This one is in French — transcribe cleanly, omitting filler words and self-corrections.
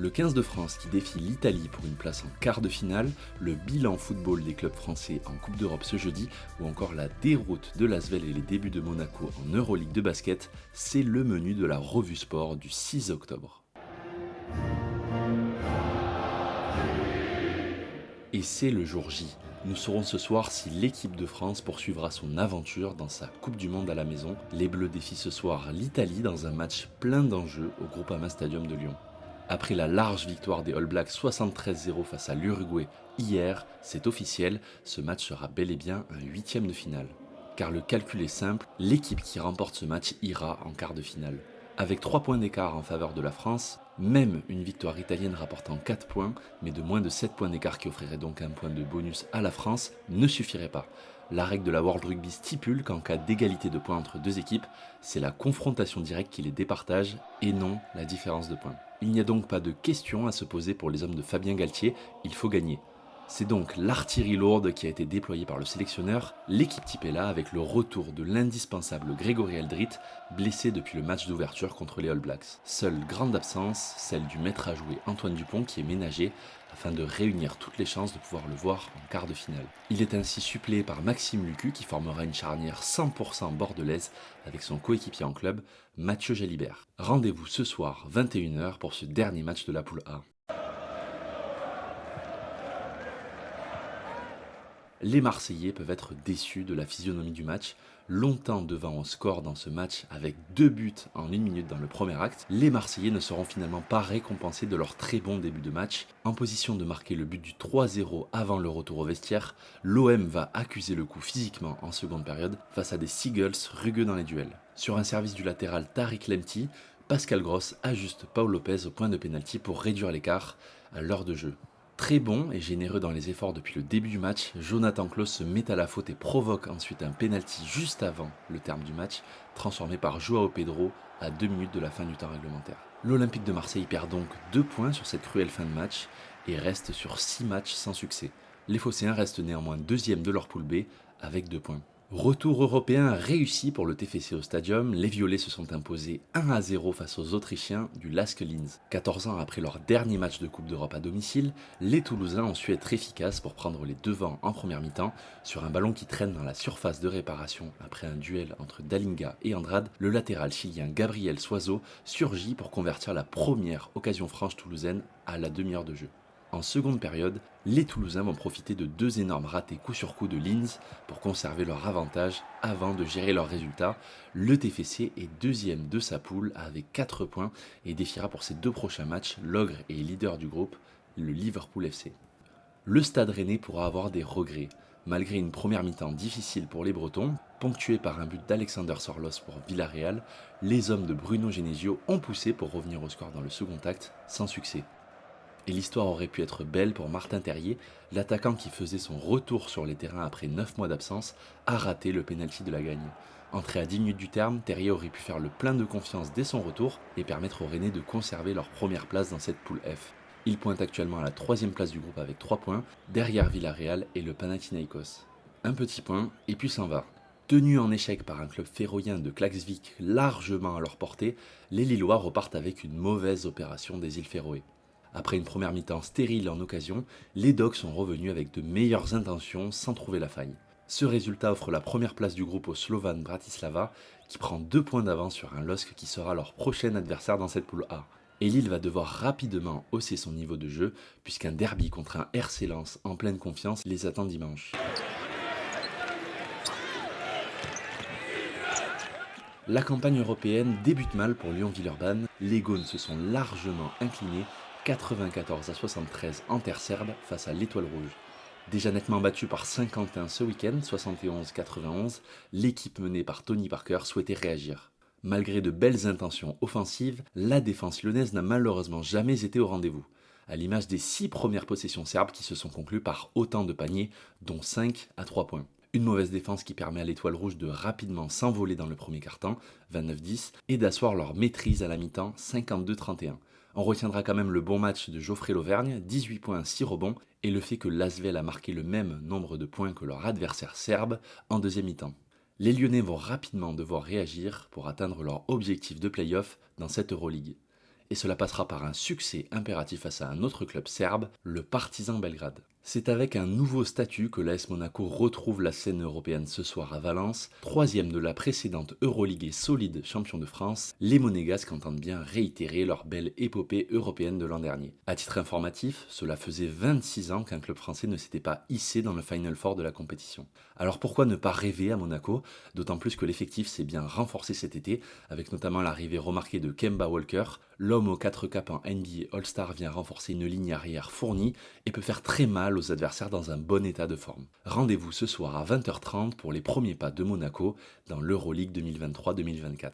Le 15 de France qui défie l'Italie pour une place en quart de finale, le bilan football des clubs français en Coupe d'Europe ce jeudi, ou encore la déroute de l'Asvel et les débuts de Monaco en Euroleague de basket, c'est le menu de la revue sport du 6 octobre. Et c'est le jour J. Nous saurons ce soir si l'équipe de France poursuivra son aventure dans sa Coupe du Monde à la maison. Les Bleus défient ce soir l'Italie dans un match plein d'enjeux au Groupama Stadium de Lyon. Après la large victoire des All Blacks 73-0 face à l'Uruguay hier, c'est officiel, ce match sera bel et bien un huitième de finale. Car le calcul est simple, l'équipe qui remporte ce match ira en quart de finale. Avec 3 points d'écart en faveur de la France, même une victoire italienne rapportant 4 points, mais de moins de 7 points d'écart qui offrirait donc un point de bonus à la France, ne suffirait pas. La règle de la World Rugby stipule qu'en cas d'égalité de points entre deux équipes, c'est la confrontation directe qui les départage et non la différence de points. Il n'y a donc pas de question à se poser pour les hommes de Fabien Galtier, il faut gagner. C'est donc l'artillerie lourde qui a été déployée par le sélectionneur. L'équipe type est là avec le retour de l'indispensable Grégory Aldrit, blessé depuis le match d'ouverture contre les All Blacks. Seule grande absence, celle du maître à jouer Antoine Dupont qui est ménagé afin de réunir toutes les chances de pouvoir le voir en quart de finale. Il est ainsi suppléé par Maxime Lucu qui formera une charnière 100% bordelaise avec son coéquipier en club, Mathieu Jalibert. Rendez-vous ce soir 21h pour ce dernier match de la poule A. Les Marseillais peuvent être déçus de la physionomie du match. Longtemps devant au score dans ce match avec 2 buts en 1 minute dans le premier acte, les Marseillais ne seront finalement pas récompensés de leur très bon début de match. En position de marquer le but du 3-0 avant le retour au vestiaire, l'OM va accuser le coup physiquement en seconde période face à des Seagulls rugueux dans les duels. Sur un service du latéral Tariq Lemti, Pascal Gross ajuste Paul Lopez au point de pénalty pour réduire l'écart à l'heure de jeu. Très bon et généreux dans les efforts depuis le début du match, Jonathan Klaus se met à la faute et provoque ensuite un penalty juste avant le terme du match, transformé par Joao Pedro à 2 minutes de la fin du temps réglementaire. L'Olympique de Marseille perd donc 2 points sur cette cruelle fin de match et reste sur 6 matchs sans succès. Les Phocéens restent néanmoins deuxième de leur poule B avec 2 points. Retour européen réussi pour le TFC au Stadium, les Violets se sont imposés 1-0 face aux Autrichiens du LASK Linz. 14 ans après leur dernier match de Coupe d'Europe à domicile, les Toulousains ont su être efficaces pour prendre les devants en première mi-temps. Sur un ballon qui traîne dans la surface de réparation après un duel entre Dalinga et Andrade, le latéral chilien Gabriel Soiseau surgit pour convertir la première occasion franche toulousaine à la demi-heure de jeu. En seconde période, les Toulousains vont profiter de 2 énormes ratés coup sur coup de Linz pour conserver leur avantage avant de gérer leurs résultats. Le TFC est deuxième de sa poule avec 4 points et défiera pour ses 2 prochains matchs l'ogre et leader du groupe, le Liverpool FC. Le Stade Rennais pourra avoir des regrets. Malgré une première mi-temps difficile pour les Bretons, ponctuée par un but d'Alexander Sorlos pour Villarreal, les hommes de Bruno Genesio ont poussé pour revenir au score dans le second acte sans succès. Et l'histoire aurait pu être belle pour Martin Terrier, l'attaquant qui faisait son retour sur les terrains après 9 mois d'absence, a raté le pénalty de la gagne. Entré à 10 minutes du terme, Terrier aurait pu faire le plein de confiance dès son retour et permettre aux Rennais de conserver leur première place dans cette poule F. Il pointe actuellement à la 3e place du groupe avec 3 points, derrière Villarreal et le Panathinaikos. Un petit point, et puis s'en va. Tenus en échec par un club féroïen de Klaksvik largement à leur portée, les Lillois repartent avec une mauvaise opération des îles Féroé. Après une première mi-temps stérile en occasion, les Dogs sont revenus avec de meilleures intentions sans trouver la faille. Ce résultat offre la première place du groupe au Slovan Bratislava qui prend 2 points d'avance sur un LOSC qui sera leur prochain adversaire dans cette poule A. Et Lille va devoir rapidement hausser son niveau de jeu puisqu'un derby contre un RC Lens en pleine confiance les attend dimanche. La campagne européenne débute mal pour Lyon-Villeurbanne, les Gaunes se sont largement inclinés 94-73 en terre serbe face à l'Étoile Rouge. Déjà nettement battue par Saint-Quentin ce week-end, 71-91, l'équipe menée par Tony Parker souhaitait réagir. Malgré de belles intentions offensives, la défense lyonnaise n'a malheureusement jamais été au rendez-vous, à l'image des 6 premières possessions serbes qui se sont conclues par autant de paniers, dont 5 à 3 points. Une mauvaise défense qui permet à l'Étoile Rouge de rapidement s'envoler dans le premier quart-temps, 29-10, et d'asseoir leur maîtrise à la mi-temps, 52-31. On retiendra quand même le bon match de Geoffrey Lauvergne, 18 points, 6 rebonds, et le fait que l'Asvel a marqué le même nombre de points que leur adversaire serbe en deuxième mi-temps. Les Lyonnais vont rapidement devoir réagir pour atteindre leur objectif de play-off dans cette Euroleague. et cela passera par un succès impératif face à un autre club serbe, le Partizan Belgrade. C'est avec un nouveau statut que l'AS Monaco retrouve la scène européenne ce soir à Valence. Troisième de la précédente Euroleague et solide champion de France, les Monégasques entendent bien réitérer leur belle épopée européenne de l'an dernier. À titre informatif, cela faisait 26 ans qu'un club français ne s'était pas hissé dans le Final Four de la compétition. Alors pourquoi ne pas rêver à Monaco? D'autant plus que l'effectif s'est bien renforcé cet été, avec notamment l'arrivée remarquée de Kemba Walker. L'homme aux 4 caps en NBA All-Star vient renforcer une ligne arrière fournie et peut faire très mal aux adversaires dans un bon état de forme. Rendez-vous ce soir à 20h30 pour les premiers pas de Monaco dans l'Euroleague 2023-2024.